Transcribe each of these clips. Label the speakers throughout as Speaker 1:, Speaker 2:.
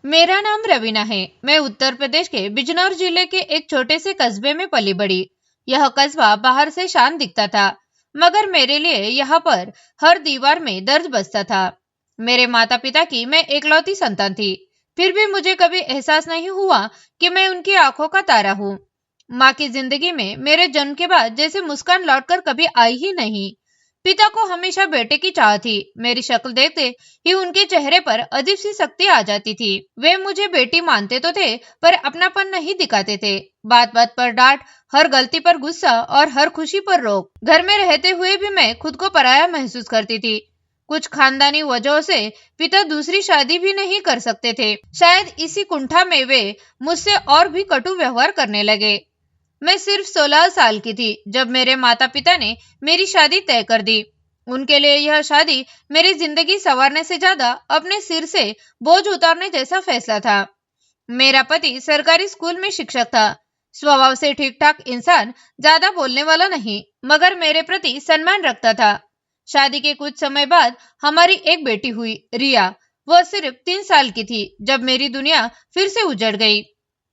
Speaker 1: मेरा नाम रवीना है। मैं उत्तर प्रदेश के बिजनौर जिले के एक छोटे से कस्बे में पली बड़ी। यह कस्बा बाहर से शांत दिखता था, मगर मेरे लिए यहाँ पर हर दीवार में दर्द बसता था। मेरे माता पिता की मैं एकलौती संतान थी, फिर भी मुझे कभी एहसास नहीं हुआ कि मैं उनकी आंखों का तारा हूँ। माँ की जिंदगी में मेरे जन्म के बाद जैसे मुस्कान लौटकर कभी आई ही नहीं। पिता को हमेशा बेटे की चाह थी। मेरी शक्ल देखते ही उनके चेहरे पर अजीब सी शक्ति आ जाती थी। वे मुझे बेटी मानते तो थे, पर अपनापन नहीं दिखाते थे। बात बात पर डांट, हर गलती पर गुस्सा और हर खुशी पर रोक। घर में रहते हुए भी मैं खुद को पराया महसूस करती थी। कुछ खानदानी वजहों से पिता दूसरी शादी भी नहीं कर सकते थे। शायद इसी कुंठा में वे मुझसे और भी कटु व्यवहार करने लगे। मैं सिर्फ 16 साल की थी जब मेरे माता पिता ने मेरी शादी तय कर दी। उनके लिए यह शादी मेरी जिंदगी संवारने से ज्यादा अपने सिर से बोझ उतारने जैसा फैसला था। मेरा पति सरकारी स्कूल में शिक्षक था। स्वभाव से ठीक ठाक इंसान, ज्यादा बोलने वाला नहीं, मगर मेरे प्रति सम्मान रखता था। शादी के कुछ समय बाद हमारी एक बेटी हुई, रिया। वह सिर्फ 3 साल की थी जब मेरी दुनिया फिर से उजड़ गई।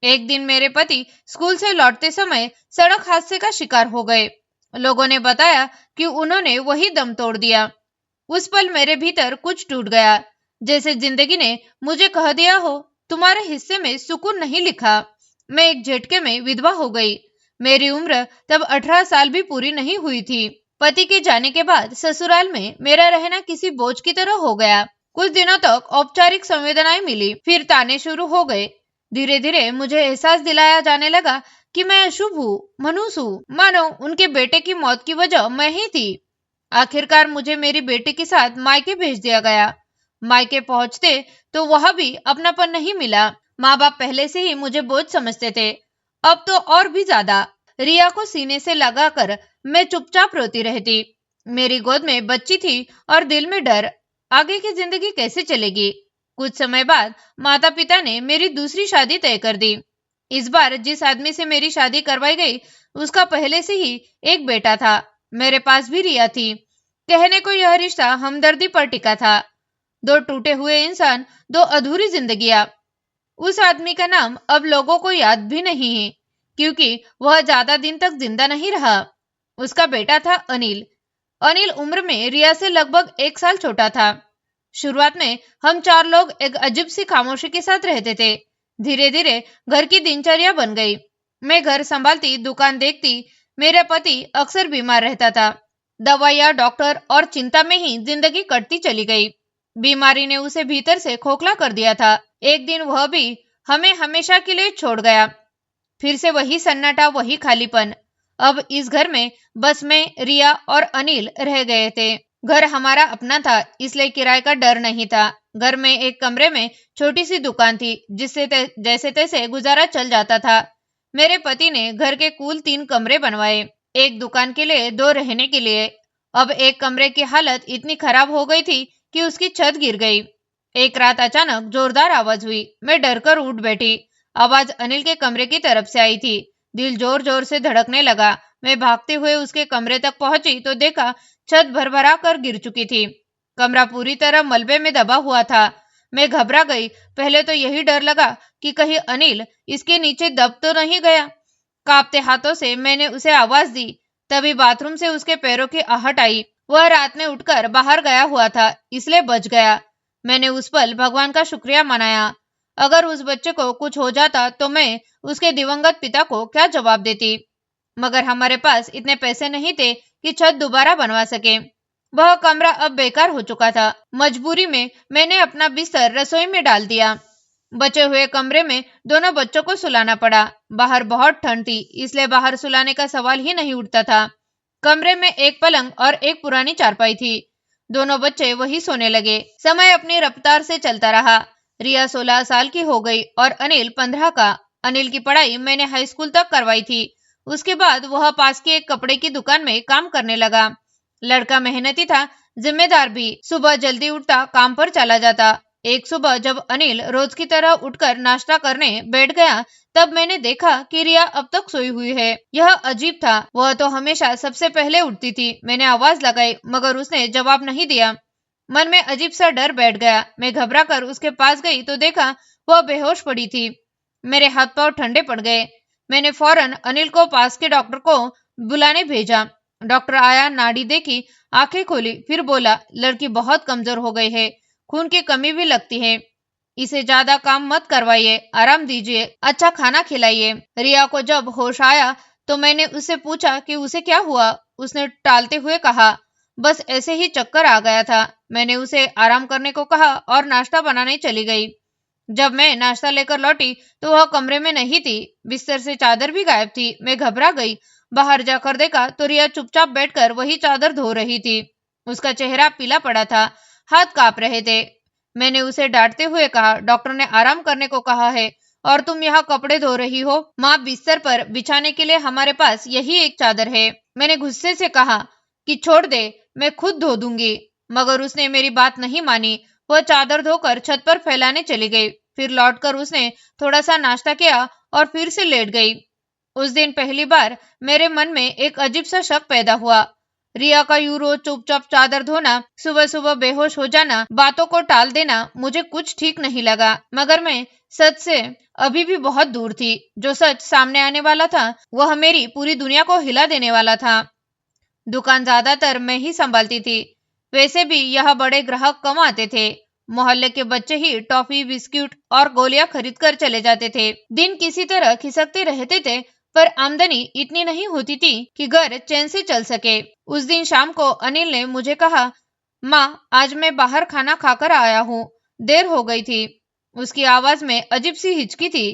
Speaker 1: एक दिन मेरे पति स्कूल से लौटते समय सड़क हादसे का शिकार हो गए। लोगों ने बताया कि उन्होंने वही दम तोड़ दिया। उस पल मेरे भीतर कुछ टूट गया, जैसे जिंदगी ने मुझे कह दिया हो, तुम्हारे हिस्से में सुकून नहीं लिखा। मैं एक झटके में विधवा हो गई। मेरी उम्र तब 18 साल भी पूरी नहीं हुई थी। पति के जाने के बाद ससुराल में मेरा रहना किसी बोझ की तरह हो गया। कुछ दिनों तक औपचारिक संवेदनाएं मिली, फिर ताने शुरू हो गए। धीरे धीरे मुझे एहसास दिलाया जाने लगा कि मैं अशुभ हूँ, मनुष्य हूँ, मानो उनके बेटे की मौत की वजह मैं ही थी। आखिरकार मुझे मेरी बेटी के साथ मायके भेज दिया गया। मायके पहुंचते तो वहां भी अपनापन नहीं मिला। माँ बाप पहले से ही मुझे बोझ समझते थे, अब तो और भी ज्यादा। रिया को सीने से लगाकर मैं चुपचाप रोती रहती। मेरी गोद में बच्ची थी और दिल में डर, आगे की जिंदगी कैसे चलेगी। कुछ समय बाद माता पिता ने मेरी दूसरी शादी तय कर दी। इस बार जिस आदमी से मेरी शादी करवाई गई, उसका पहले से ही एक बेटा था। मेरे पास भी रिया थी। कहने को यह रिश्ता हमदर्दी पर टिका था। दो टूटे हुए इंसान, दो अधूरी जिंदगियां। उस आदमी का नाम अब लोगों को याद भी नहीं है, क्योंकि वह ज्यादा दिन तक जिंदा नहीं रहा। उसका बेटा था अनिल। अनिल उम्र में रिया से लगभग 1 साल छोटा था। शुरुआत में हम 4 लोग एक अजीब सी खामोशी के साथ रहते थे। धीरे धीरे घर की दिनचर्या बन गई। मैं घर संभालती, दुकान देखती। मेरा पति अक्सर बीमार रहता था। दवाइयाँ, डॉक्टर और चिंता में ही जिंदगी कटती चली गई। बीमारी ने उसे भीतर से खोखला कर दिया था। एक दिन वह भी हमें हमेशा के लिए छोड़ गया। फिर से वही सन्नाटा, वही खालीपन। अब इस घर में बस मैं, रिया और अनिल रह गए थे। घर हमारा अपना था, इसलिए किराए का डर नहीं था। घर में एक कमरे में छोटी सी दुकान थी, जिससे जैसे तैसे गुजारा चल जाता था। मेरे पति ने घर के कुल 3 कमरे बनवाए, एक दुकान के लिए, 2 रहने के लिए। अब एक कमरे की हालत इतनी खराब हो गई थी कि उसकी छत गिर गई। एक रात अचानक जोरदार आवाज हुई। मैं डरकर उठ बैठी। आवाज अनिल के कमरे की तरफ से आई थी। दिल जोर जोर से धड़कने लगा। मैं भागते हुए उसके कमरे तक पहुंची तो देखा छत भरभरा कर गिर चुकी थी। कमरा पूरी तरह मलबे में दबा हुआ था। मैं घबरा गई। पहले तो यही डर लगा कि कहीं अनिल इसके नीचे दब तो नहीं गया। कांपते हाथों से मैंने उसे आवाज दी। तभी बाथरूम से उसके पैरों की आहट आई। वह रात में उठकर बाहर गया हुआ था, इसलिए बच गया। मैंने उस पल भगवान का शुक्रिया मनाया। अगर उस बच्चे को कुछ हो जाता तो मैं उसके दिवंगत पिता को क्या जवाब देती। मगर हमारे पास इतने पैसे नहीं थे कि छत दोबारा बनवा सके। वह कमरा अब बेकार हो चुका था। मजबूरी में मैंने अपना बिस्तर रसोई में डाल दिया। बचे हुए कमरे में दोनों बच्चों को सुलाना पड़ा। बाहर बहुत ठंड थी, इसलिए बाहर सुलाने का सवाल ही नहीं उठता था। कमरे में एक पलंग और एक पुरानी चारपाई थी। दोनों बच्चे वही सोने लगे। समय अपनी रफ्तार से चलता रहा। रिया 16 साल की हो गई और अनिल 15 का। अनिल की पढ़ाई मैंने हाई स्कूल तक करवाई थी। उसके बाद वह पास की एक कपड़े की दुकान में काम करने लगा। लड़का मेहनती था, जिम्मेदार भी। सुबह जल्दी उठता, काम पर चला जाता। एक सुबह जब अनिल रोज की तरह उठकर नाश्ता करने बैठ गया, तब मैंने देखा कि रिया अब तक सोई हुई है। यह अजीब था। वह तो हमेशा सबसे पहले उठती थी। मैंने आवाज लगाई, मगर उसने जवाब नहीं दिया। मन में अजीब सा डर बैठ गया। मैं घबरा कर उसके पास गई तो देखा वह बेहोश पड़ी थी। मेरे हाथ पांव ठंडे पड़ गए। मैंने फौरन अनिल को पास के डॉक्टर को बुलाने भेजा। डॉक्टर आया, नाड़ी देखी, आंखें खोली, फिर बोला, लड़की बहुत कमजोर हो गई है, खून की कमी भी लगती है, इसे ज्यादा काम मत करवाइए, आराम दीजिए, अच्छा खाना खिलाइए। रिया को जब होश आया तो मैंने उससे पूछा कि उसे क्या हुआ। उसने टालते हुए कहा, बस ऐसे ही चक्कर आ गया था। मैंने उसे आराम करने को कहा और नाश्ता बनाने चली गई। जब मैं नाश्ता लेकर लौटी तो वह कमरे में नहीं थी। बिस्तर से चादर भी गायब थी। मैं घबरा गई। बाहर जाकर देखा तो रिया चुपचाप बैठकर वही चादर धो रही थी। उसका चेहरा पीला पड़ा था, हाथ कांप रहे थे। मैंने उसे डांटते हुए कहा, डॉक्टर ने आराम करने को कहा है और तुम यहाँ कपड़े धो रही हो। माँ, बिस्तर पर बिछाने के लिए हमारे पास यही एक चादर है। मैंने गुस्से से कहा कि छोड़ दे, मैं खुद धो दूंगी, मगर उसने मेरी बात नहीं मानी। वह चादर धोकर छत पर फैलाने चली गई। फिर लौटकर उसने थोड़ा सा नाश्ता किया और फिर से लेट गई। उस दिन पहली बार मेरे मन में एक अजीब सा शक पैदा हुआ। रिया का यूं रोज चुपचाप चादर धोना, सुबह सुबह बेहोश हो जाना, बातों को टाल देना, मुझे कुछ ठीक नहीं लगा। मगर मैं सच से अभी भी बहुत दूर थी। जो सच सामने आने वाला था वह मेरी पूरी दुनिया को हिला देने वाला था। दुकान ज्यादातर मैं ही संभालती थी। वैसे भी यह बड़े ग्राहक कम आते थे। मोहल्ले के बच्चे ही टॉफी, बिस्कुट और गोलियां खरीद कर चले जाते थे। दिन किसी तरह खिसकते रहते थे, पर आमदनी इतनी नहीं होती थी कि घर चैन से चल सके। उस दिन शाम को अनिल ने मुझे कहा, माँ, आज मैं बाहर खाना खाकर आया हूँ, देर हो गई थी। उसकी आवाज में अजीब सी हिचकी थी।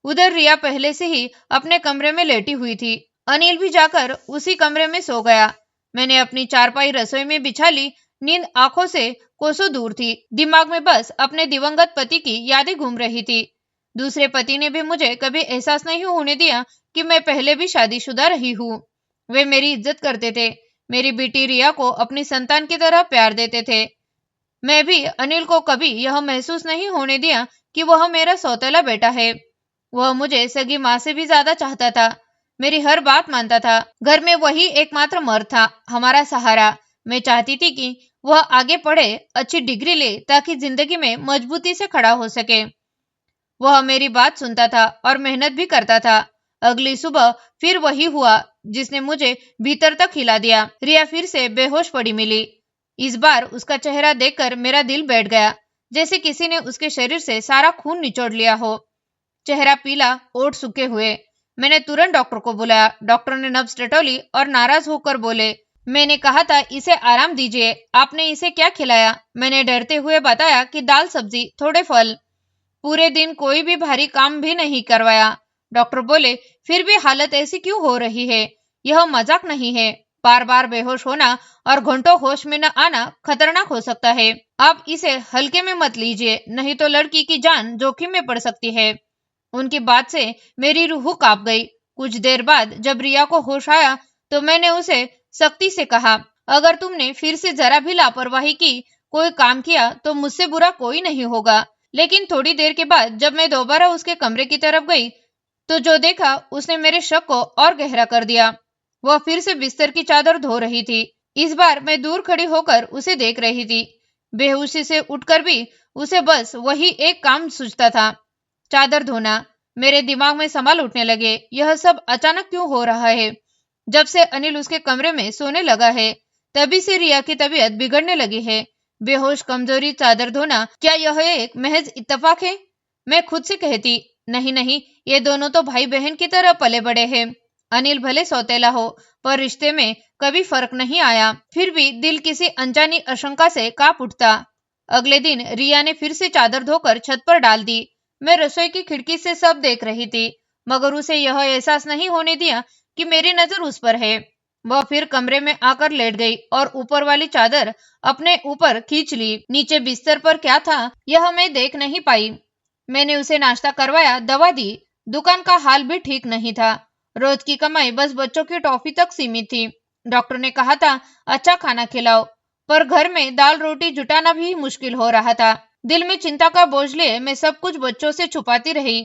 Speaker 1: उधर रिया पहले से ही अपने कमरे में लेटी हुई थी। अनिल भी जाकर उसी कमरे में सो गया। मैंने अपनी चारपाई रसोई में बिछा ली। नींद आंखों से कोसों दूर थी। दिमाग में बस अपने दिवंगत पति की यादें घूम रही थी। दूसरे पति ने भी मुझे कभी एहसास नहीं होने दिया कि मैं पहले भी शादीशुदा रही हूँ। वे मेरी इज्जत करते थे, मेरी बेटी रिया को अपनी संतान की तरह प्यार देते थे। मैं भी अनिल को कभी यह महसूस नहीं होने दिया कि वह मेरा सौतेला बेटा है। वह मुझे सगी माँ से भी ज्यादा चाहता था, मेरी हर बात मानता था। घर में वही एकमात्र मर्द था, हमारा सहारा। मैं चाहती थी कि वह आगे पढ़े, अच्छी डिग्री ले, ताकि जिंदगी में मजबूती से खड़ा हो सके। वह मेरी बात सुनता था और मेहनत भी करता था। अगली सुबह फिर वही हुआ जिसने मुझे भीतर तक हिला दिया। रिया फिर से बेहोश पड़ी मिली। इस बार उसका चेहरा देखकर मेरा दिल बैठ गया, जैसे किसी ने उसके शरीर से सारा खून निचोड़ लिया हो। चेहरा पीला, ओठ सूखे हुए। मैंने तुरंत डॉक्टर को बुलाया। डॉक्टर ने नब्ज टटोली और नाराज होकर बोले, मैंने कहा था इसे आराम दीजिए, आपने इसे क्या खिलाया? मैंने डरते हुए बताया कि दाल, सब्जी, थोड़े फल। पूरे दिन कोई भी भारी काम भी नहीं करवाया। डॉक्टर बोले, फिर भी हालत ऐसी क्यों हो रही है? यह मजाक नहीं है। बार बार बेहोश होना और घंटों होश में न आना खतरनाक हो सकता है। आप इसे हल्के में मत लीजिए, नहीं तो लड़की की जान जोखिम में पड़ सकती है। उनकी बात से मेरी रूह कांप गई। कुछ देर बाद जब रिया को होश आया तो मैंने उसे सख्ती से कहा, अगर तुमने फिर से जरा भी लापरवाही की, कोई काम किया, तो मुझसे बुरा कोई नहीं होगा। लेकिन थोड़ी देर के बाद जब मैं दोबारा उसके कमरे की तरफ गई तो जो देखा उसने मेरे शक को और गहरा कर दिया। वह फिर से बिस्तर की चादर धो रही थी। इस बार मैं दूर खड़ी होकर उसे देख रही थी। बेहोशी से उठकर भी उसे बस वही एक काम सूझता था, चादर धोना। मेरे दिमाग में सवाल उठने लगे, यह सब अचानक क्यों हो रहा है? जब से अनिल उसके कमरे में सोने लगा है, तभी से रिया की तबीयत बिगड़ने लगी है। बेहोश, कमजोरी, चादर धोना, क्या यह एक महज इत्तेफाक है? मैं खुद से कहती, नहीं नहीं, ये दोनों तो भाई बहन की तरह पले बड़े हैं। अनिल भले सौतेला हो, पर रिश्ते में कभी फर्क नहीं आया। फिर भी दिल किसी अनजानी आशंका से कांप उठता। अगले दिन रिया ने फिर से चादर धोकर छत पर डाल दी। मैं रसोई की खिड़की से सब देख रही थी, मगर उसे यह एहसास नहीं होने दिया कि मेरी नजर उस पर है। वह फिर कमरे में आकर लेट गई और ऊपर वाली चादर अपने ऊपर खींच ली। नीचे बिस्तर पर क्या था यह मैं देख नहीं पाई। मैंने उसे नाश्ता करवाया, दवा दी। दुकान का हाल भी ठीक नहीं था। रोज की कमाई बस बच्चों की टॉफी तक सीमित थी। डॉक्टर ने कहा था अच्छा खाना खिलाओ, पर घर में दाल रोटी जुटाना भी मुश्किल हो रहा था। दिल में चिंता का बोझ लिए मैं सब कुछ बच्चों से छुपाती रही।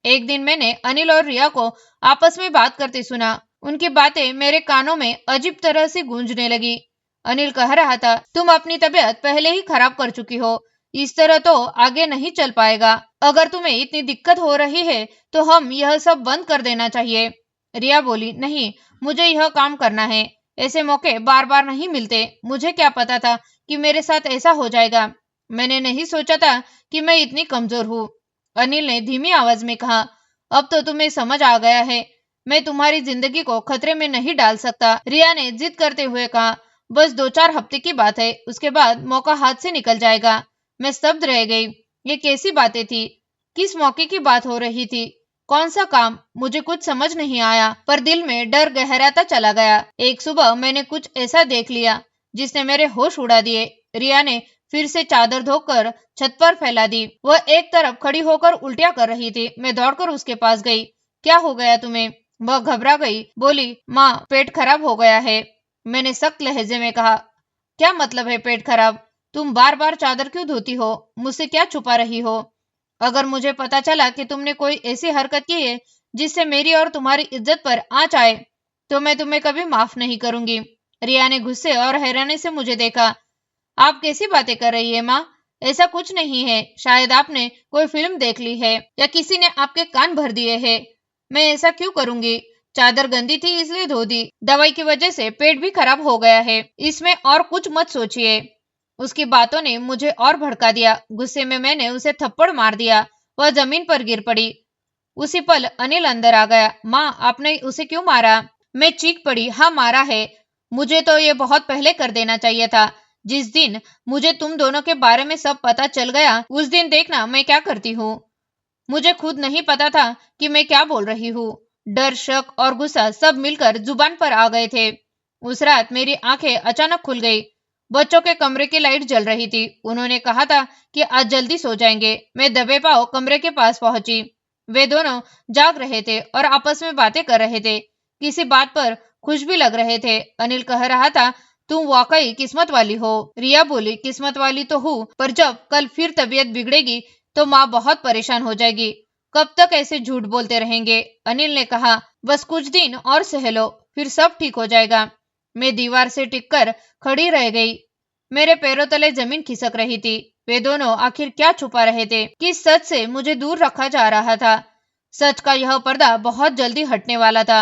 Speaker 1: एक दिन मैंने अनिल और रिया को आपस में बात करते सुना। उनकी बातें मेरे कानों में अजीब तरह से गूंजने लगी। अनिल कह रहा था, तुम अपनी तबीयत पहले ही खराब कर चुकी हो, इस तरह तो आगे नहीं चल पाएगा। अगर तुम्हें इतनी दिक्कत हो रही है तो हम यह सब बंद कर देना चाहिए। रिया बोली, नहीं, मुझे यह काम करना है। ऐसे मौके बार बार नहीं मिलते। मुझे क्या पता था कि मेरे साथ ऐसा हो जाएगा। मैंने नहीं सोचा था कि मैं इतनी कमजोर हूँ। अनिल ने धीमी आवाज में कहा, अब तो तुम्हें समझ आ गया है। मैं तुम्हारी जिंदगी को खतरे में नहीं डाल सकता। रिया ने जिद करते हुए कहा, बस 2-4 हफ्ते की बात है, उसके बाद मौका हाथ से निकल जाएगा। मैं स्तब्ध रह गई। ये कैसी बातें थी? किस मौके की बात हो रही थी? कौन सा काम? मुझे कुछ समझ नहीं आया, पर दिल में डर गहराता चला गया। एक सुबह मैंने कुछ ऐसा देख लिया जिसने मेरे होश उड़ा दिए। रिया ने फिर से चादर धोकर छत पर फैला दी। वह एक तरफ खड़ी होकर उल्टियां कर रही थी। मैं दौड़कर उसके पास गई। क्या हो गया तुम्हें? वह घबरा गई, बोली, माँ, पेट खराब हो गया है। मैंने सख्त लहजे में कहा, क्या मतलब है पेट खराब? तुम बार बार चादर क्यों धोती हो? मुझसे क्या छुपा रही हो? अगर मुझे पता चला कि तुमने कोई ऐसी हरकत की है जिससे मेरी और तुम्हारी इज्जत पर आंच आए, तो मैं तुम्हें कभी माफ नहीं करूंगी। रिया ने गुस्से और हैरानी से मुझे देखा। आप कैसी बातें कर रही है माँ? ऐसा कुछ नहीं है। शायद आपने कोई फिल्म देख ली है या किसी ने आपके कान भर दिए हैं। मैं ऐसा क्यों करूंगी? चादर गंदी थी इसलिए धो दी। दवाई की वजह से पेट भी खराब हो गया है। इसमें और कुछ मत सोचिए। उसकी बातों ने मुझे और भड़का दिया। गुस्से में मैंने उसे थप्पड़ मार दिया। वह जमीन पर गिर पड़ी। उसी पल अनिल अंदर आ गया। माँ, आपने उसे क्यों मारा? मैं चीख पड़ी, हाँ, मारा है। मुझे तो ये बहुत पहले कर देना चाहिए था। जिस दिन मुझे तुम दोनों के बारे में सब पता चल गया, उस दिन देखना मैं क्या करती हूँ। मुझे खुद नहीं पता था कि मैं क्या बोल रही हूँ। डर, शक और गुस्सा सब मिलकर जुबान पर आ गए थे। उस रात मेरी आंखें अचानक खुल गई। बच्चों के कमरे की लाइट जल रही थी। उन्होंने कहा था कि आज जल्दी सो जाएंगे। मैं दबे पांव कमरे के पास पहुंची। वे दोनों जाग रहे थे और आपस में बातें कर रहे थे। किसी बात पर खुश भी लग रहे थे। अनिल कह रहा था, तुम वाकई किस्मत वाली हो। रिया बोली, किस्मत वाली तो हूँ, पर जब कल फिर तबीयत बिगड़ेगी तो माँ बहुत परेशान हो जाएगी। कब तक ऐसे झूठ बोलते रहेंगे? अनिल ने कहा, बस कुछ दिन और सह लो, फिर सब ठीक हो जाएगा। मैं दीवार से टिककर खड़ी रह गई। मेरे पैरों तले जमीन खिसक रही थी। वे दोनों आखिर क्या छुपा रहे थे? किस सच से मुझे दूर रखा जा रहा था? सच का यह पर्दा बहुत जल्दी हटने वाला था,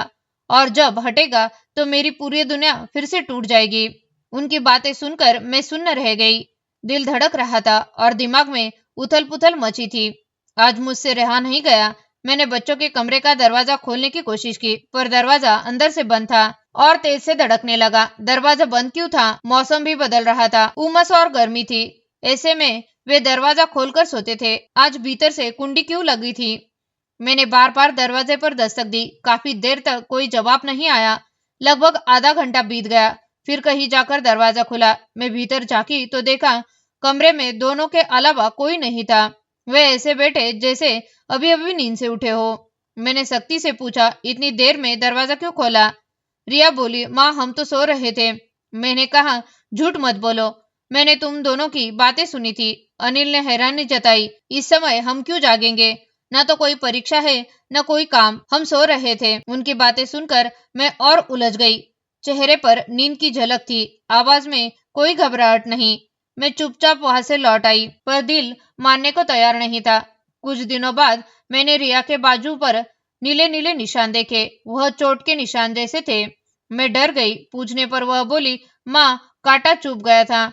Speaker 1: और जब हटेगा तो मेरी पूरी दुनिया फिर से टूट जाएगी। उनकी बातें सुनकर मैं सुन्न रह गई। दिल धड़क रहा था और दिमाग में उथल पुथल मची थी। आज मुझसे रहा नहीं गया। मैंने बच्चों के कमरे का दरवाजा खोलने की कोशिश की, पर दरवाजा अंदर से बंद था और तेज से धड़कने लगा। दरवाजा बंद क्यों था? मौसम भी बदल रहा था। उमस और गर्मी थी। ऐसे में वे दरवाजा खोलकर सोते थे। आज भीतर से कुंडी क्यों लगी थी? मैंने बार बार दरवाजे पर दस्तक दी। काफी देर तक कोई जवाब नहीं आया। लगभग आधा घंटा बीत गया। फिर कहीं जाकर दरवाजा खुला। मैं भीतर झांकी तो देखा कमरे में दोनों के अलावा कोई नहीं था। वे ऐसे बैठे जैसे अभी अभी नींद से उठे हो। मैंने सख्ती से पूछा, इतनी देर में दरवाजा क्यों खोला? रिया बोली, माँ, हम तो सो रहे थे। मैंने कहा, झूठ मत बोलो, मैंने तुम दोनों की बातें सुनी थी। अनिल ने हैरानी जताई, इस समय हम क्यों जागेंगे? ना तो कोई परीक्षा है, न कोई काम। हम सो रहे थे। उनकी बातें सुनकर मैं और उलझ गई। चेहरे पर नींद की झलक थी, आवाज में कोई घबराहट नहीं। मैं चुपचाप वहां से लौट आई, पर दिल मानने को तैयार नहीं था। कुछ दिनों बाद मैंने रिया के बाजू पर नीले नीले निशान देखे। वह चोट के निशान जैसे थे। मैं डर गई। पूछने पर वह बोली, माँ, कांटा चुभ गया था।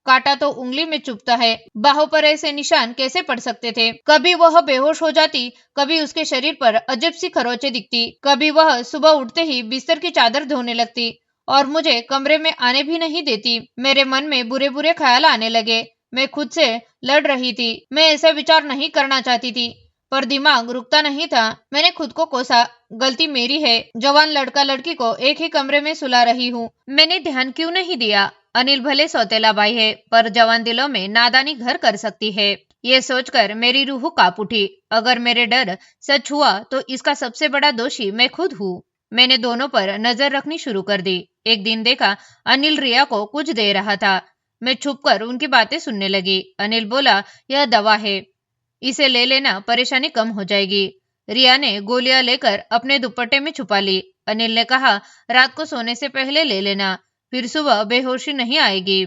Speaker 1: कांटा तो उंगली में चुभता है, बाहों पर ऐसे निशान कैसे पड़ सकते थे? कभी वह बेहोश हो जाती, कभी उसके शरीर पर अजीब सी खरोंचें दिखती, कभी वह सुबह उठते ही बिस्तर की चादर धोने लगती और मुझे कमरे में आने भी नहीं देती। मेरे मन में बुरे बुरे ख्याल आने लगे। मैं खुद से लड़ रही थी। मैं ऐसा विचार नहीं करना चाहती थी, पर दिमाग रुकता नहीं था। मैंने खुद को कोसा, गलती मेरी है। जवान लड़का लड़की को एक ही कमरे में सुला रही हूँ। मैंने ध्यान क्यों नहीं दिया? अनिल भले सौतेला भाई है, पर जवान दिलों में नादानी घर कर सकती है। ये सोचकर मेरी रूह कांप उठी। अगर मेरे डर सच हुआ तो इसका सबसे बड़ा दोषी मैं खुद हूँ। मैंने दोनों पर नजर रखनी शुरू कर दी। एक दिन देखा, अनिल रिया को कुछ दे रहा था। मैं छुपकर उनकी बातें सुनने लगी। अनिल बोला, यह दवा है, इसे ले लेना, परेशानी कम हो जाएगी। रिया ने गोलियां लेकर अपने दुपट्टे में छुपा ली। अनिल ने कहा, रात को सोने से पहले ले लेना, फिर सुबह बेहोशी नहीं आएगी।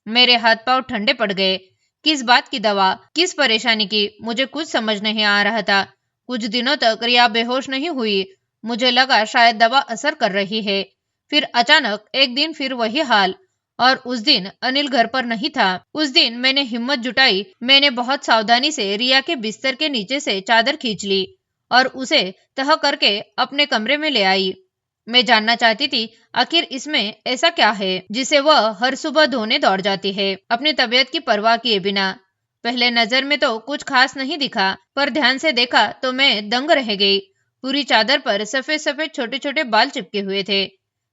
Speaker 1: मेरे हाथ पांव ठंडे पड़ गए। किस बात की दवा, किस परेशानी की, मुझे कुछ समझ नहीं आ रहा था। कुछ दिनों तक रिया बेहोश नहीं हुई। मुझे लगा शायद दवा असर कर रही है। फिर अचानक एक दिन फिर वही हाल। और उस दिन अनिल घर पर नहीं था। उस दिन मैंने हिम्मत जुटाई। मैंने बहुत सावधानी से रिया के बिस्तर के नीचे से चादर खींच ली और उसे तह करके अपने कमरे में ले आई। मैं जानना चाहती थी आखिर इसमें ऐसा क्या है जिसे वह हर सुबह धोने दौड़ जाती है, अपनी तबीयत की परवाह किए बिना। पहले नजर में तो कुछ खास नहीं दिखा, पर ध्यान से देखा तो मैं दंग रह गई। पूरी चादर पर सफेद सफेद छोटे छोटे बाल चिपके हुए थे।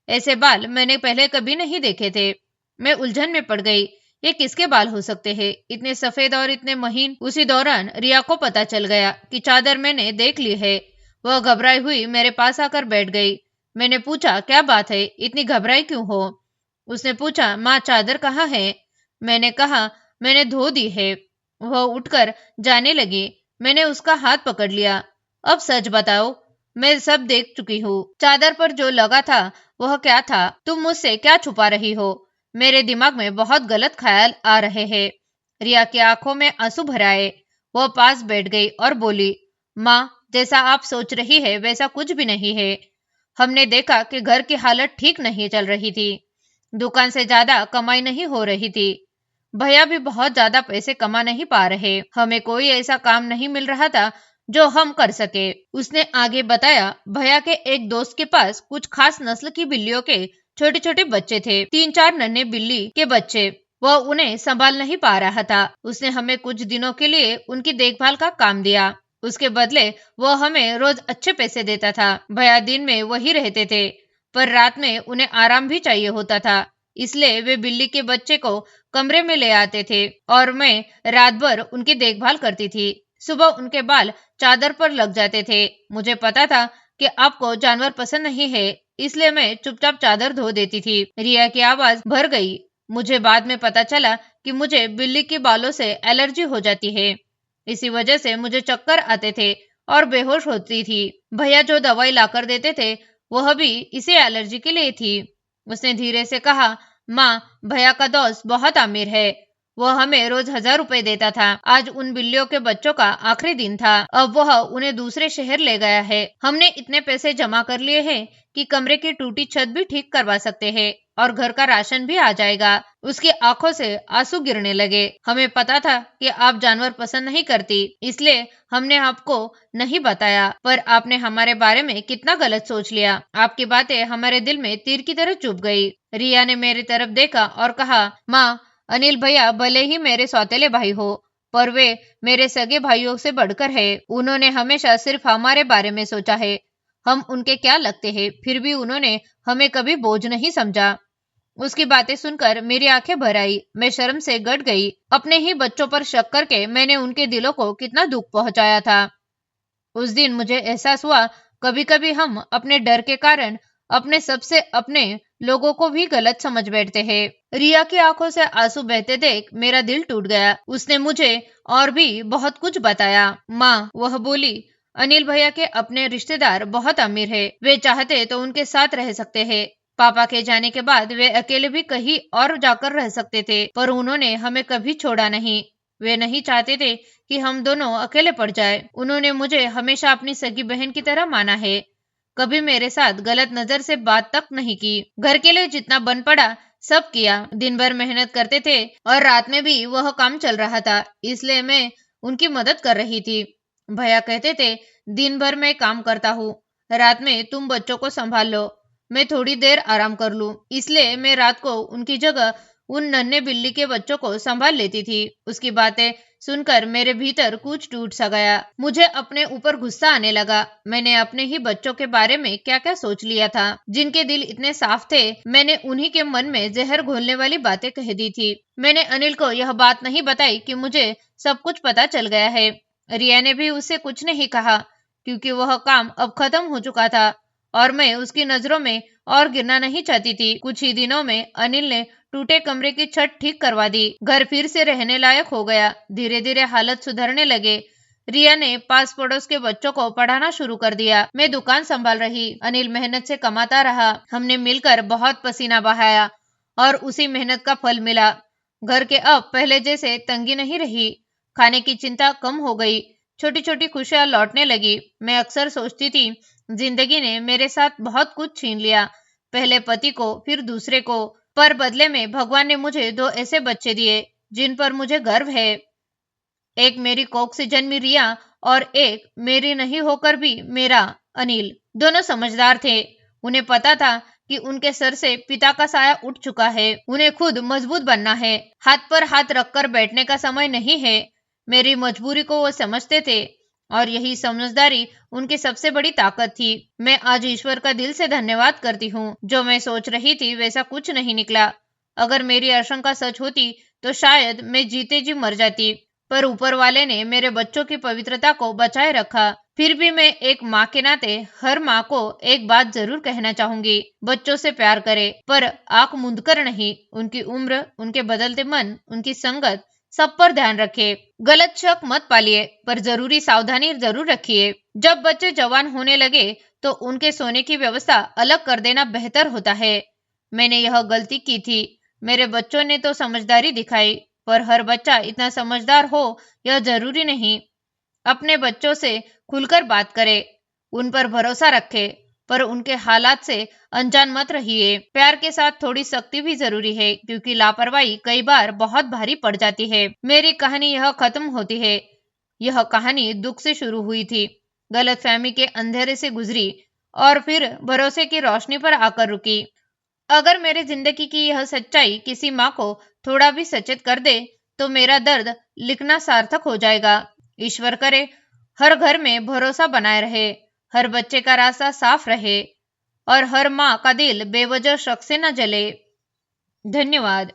Speaker 1: ऐसे बाल मैंने पहले कभी नहीं देखे थे। मैं उलझन में पड़ गई। ये किसके बाल हो सकते हैं, इतने सफेद और इतने महीन। उसी दौरान रिया को पता चल गया कि चादर मैंने देख ली है। वह घबराई हुई मेरे पास आकर बैठ गई। मैंने पूछा, क्या बात है, इतनी घबराई क्यों हो? उसने पूछा, माँ चादर कहाँ है? मैंने कहा, मैंने धो दी है। वह उठकर जाने लगी। मैंने उसका हाथ पकड़ लिया। अब सच बताओ, मैं सब देख चुकी हूँ। चादर पर जो लगा था वह क्या था? तुम मुझसे क्या छुपा रही हो? मेरे दिमाग में बहुत गलत ख्याल आ रहे हैं। रिया की आंखों में आंसू भर आए। वह पास बैठ गई और बोली, माँ, जैसा आप सोच रही है वैसा कुछ भी नहीं है। हमने देखा कि घर की हालत ठीक नहीं चल रही थी। दुकान से ज्यादा कमाई नहीं हो रही थी। भैया भी बहुत ज्यादा पैसे कमा नहीं पा रहे। हमें कोई ऐसा काम नहीं मिल रहा था जो हम कर सके। उसने आगे बताया, भैया के एक दोस्त के पास कुछ खास नस्ल की बिल्लियों के छोटे छोटे बच्चे थे, 3-4 नन्हे बिल्ली के बच्चे। वह उन्हें संभाल नहीं पा रहा था। उसने हमें कुछ दिनों के लिए उनकी देखभाल का काम दिया। उसके बदले वह हमें रोज अच्छे पैसे देता था। भैया दिन में वही रहते थे, पर रात में उन्हें आराम भी चाहिए होता था। इसलिए वे बिल्ली के बच्चे को कमरे में ले आते थे और मैं रात भर उनकी देखभाल करती थी। सुबह उनके बाल चादर पर लग जाते थे। मुझे पता था कि आपको जानवर पसंद नहीं है, इसलिए मैं चुपचाप चादर धो देती थी। रिया की आवाज भर गई। मुझे बाद में पता चला कि मुझे बिल्ली के बालों से एलर्जी हो जाती है। इसी वजह से मुझे चक्कर आते थे और बेहोश होती थी। भैया जो दवाई लाकर देते थे वह भी इसी एलर्जी के लिए थी। उसने धीरे से कहा, माँ, भैया का दोस्त बहुत अमीर है। वह हमें रोज 1000 रुपए देता था। आज उन बिल्लियों के बच्चों का आखिरी दिन था। अब वह उन्हें दूसरे शहर ले गया है। हमने इतने पैसे जमा कर लिए हैं कि कमरे की टूटी छत भी ठीक करवा सकते हैं और घर का राशन भी आ जाएगा। उसकी आंखों से आंसू गिरने लगे। हमें पता था कि आप जानवर पसंद नहीं करती, इसलिए हमने आपको नहीं बताया, पर आपने हमारे बारे में कितना गलत सोच लिया। आपकी बातें हमारे दिल में तीर की तरह चुभ गई। रिया ने मेरी तरफ देखा और कहा, माँ, अनिल भैया भले ही मेरे सौतेले भाई हो, पर वे मेरे सगे भाइयों से बढ़कर है। उन्होंने हमेशा सिर्फ हमारे बारे में सोचा है। हम उनके क्या लगते हैं, फिर भी उन्होंने हमें कभी बोझ नहीं समझा। उसकी बातें सुनकर मेरी आंखें भर आई। मैं शर्म से गट गई। अपने ही बच्चों पर शक करके मैंने उनके दिलों को कितना दुख पहुंचाया था। उस दिन मुझे एहसास हुआ, कभी कभी हम अपने डर के कारण अपने सबसे अपने लोगों को भी गलत समझ बैठते हैं। रिया की आंखों से आंसू बहते देख मेरा दिल टूट गया। उसने मुझे और भी बहुत कुछ बताया। माँ, वह बोली, अनिल भैया के अपने रिश्तेदार बहुत अमीर है। वे चाहते तो उनके साथ रह सकते हैं। पापा के जाने के बाद वे अकेले भी कहीं और जाकर रह सकते थे, पर उन्होंने हमें कभी छोड़ा नहीं। वे नहीं चाहते थे कि हम दोनों अकेले पड़ जाए। उन्होंने मुझे हमेशा अपनी सगी बहन की तरह माना है। कभी मेरे साथ गलत नजर से बात तक नहीं की। घर के लिए जितना बन पड़ा सब किया। दिन भर मेहनत करते थे और रात में भी वह काम चल रहा था, इसलिए मैं उनकी मदद कर रही थी। भैया कहते थे, दिन भर मैं काम करता हूँ, रात में तुम बच्चों को संभाल लो, मैं थोड़ी देर आराम कर लूं। इसलिए मैं रात को उनकी जगह उन नन्हे बिल्ली के बच्चों को संभाल लेती थी। उसकी बातें सुनकर मेरे भीतर कुछ टूट सा गया। मुझे अपने ऊपर गुस्सा आने लगा। मैंने अपने ही बच्चों के बारे में क्या क्या सोच लिया था, जिनके दिल इतने साफ थे। मैंने उन्हीं के मन में जहर घोलने वाली बातें कह दी थी। मैंने अनिल को यह बात नहीं बताई कि मुझे सब कुछ पता चल गया है। रिया ने भी उससे कुछ नहीं कहा, क्योंकि वह काम अब खत्म हो चुका था और मैं उसकी नजरों में और गिरना नहीं चाहती थी। कुछ ही दिनों में अनिल ने टूटे कमरे की छत ठीक करवा दी। घर फिर से रहने लायक हो गया। धीरे धीरे हालत सुधरने लगे। रिया ने पास पड़ोस के बच्चों को पढ़ाना शुरू कर दिया। मैं दुकान संभाल रही। अनिल मेहनत से कमाता रहा। हमने मिलकर बहुत पसीना बहाया और उसी मेहनत का फल मिला। घर के अब पहले जैसे तंगी नहीं रही। खाने की चिंता कम हो गई। छोटी छोटी खुशियां लौटने लगी। मैं अक्सर सोचती थी, जिंदगी ने मेरे साथ बहुत कुछ छीन लिया, पहले पति को, फिर दूसरे को, पर बदले में भगवान ने मुझे दो ऐसे बच्चे दिए जिन पर मुझे गर्व है। एक मेरी कोख से जन्मी रिया और एक मेरी नहीं होकर भी मेरा अनिल। दोनों समझदार थे। उन्हें पता था कि उनके सर से पिता का साया उठ चुका है। उन्हें खुद मजबूत बनना है। हाथ पर हाथ रखकर बैठने का समय नहीं है। मेरी मजबूरी को वो समझते थे और यही समझदारी उनकी सबसे बड़ी ताकत थी। मैं आज ईश्वर का दिल से धन्यवाद करती हूँ। जो मैं सोच रही थी वैसा कुछ नहीं निकला। अगर मेरी आशंका सच होती तो शायद मैं जीते जी मर जाती, पर ऊपर वाले ने मेरे बच्चों की पवित्रता को बचाए रखा। फिर भी मैं एक माँ के नाते हर माँ को एक बात जरूर कहना चाहूंगी, बच्चों से प्यार करे, पर आंख मूंद कर नहीं। उनकी उम्र, उनके बदलते मन, उनकी संगत, सब पर ध्यान रखे। गलत शक मत पालिए, पर जरूरी सावधानी जरूर रखिए। जब बच्चे जवान होने लगे तो उनके सोने की व्यवस्था अलग कर देना बेहतर होता है। मैंने यह गलती की थी। मेरे बच्चों ने तो समझदारी दिखाई, पर हर बच्चा इतना समझदार हो यह जरूरी नहीं। अपने बच्चों से खुलकर बात करें, उन पर भरोसा रखें, पर उनके हालात से अनजान मत रहिए। प्यार के साथ थोड़ी सख्ती भी जरूरी है, क्योंकि लापरवाही कई बार बहुत भारी पड़ जाती है। मेरी कहानी यह खत्म होती है। यह कहानी दुख से शुरू हुई थी, गलतफहमी के अंधेरे से गुजरी और फिर भरोसे की रोशनी पर आकर रुकी। अगर मेरी जिंदगी की यह सच्चाई किसी माँ को थोड़ा भी सचेत कर दे तो मेरा दर्द लिखना सार्थक हो जाएगा। ईश्वर करे हर घर में भरोसा बनाए रहे, हर बच्चे का रास्ता साफ रहे और हर माँ का दिल बेवजह शक से न जले। धन्यवाद।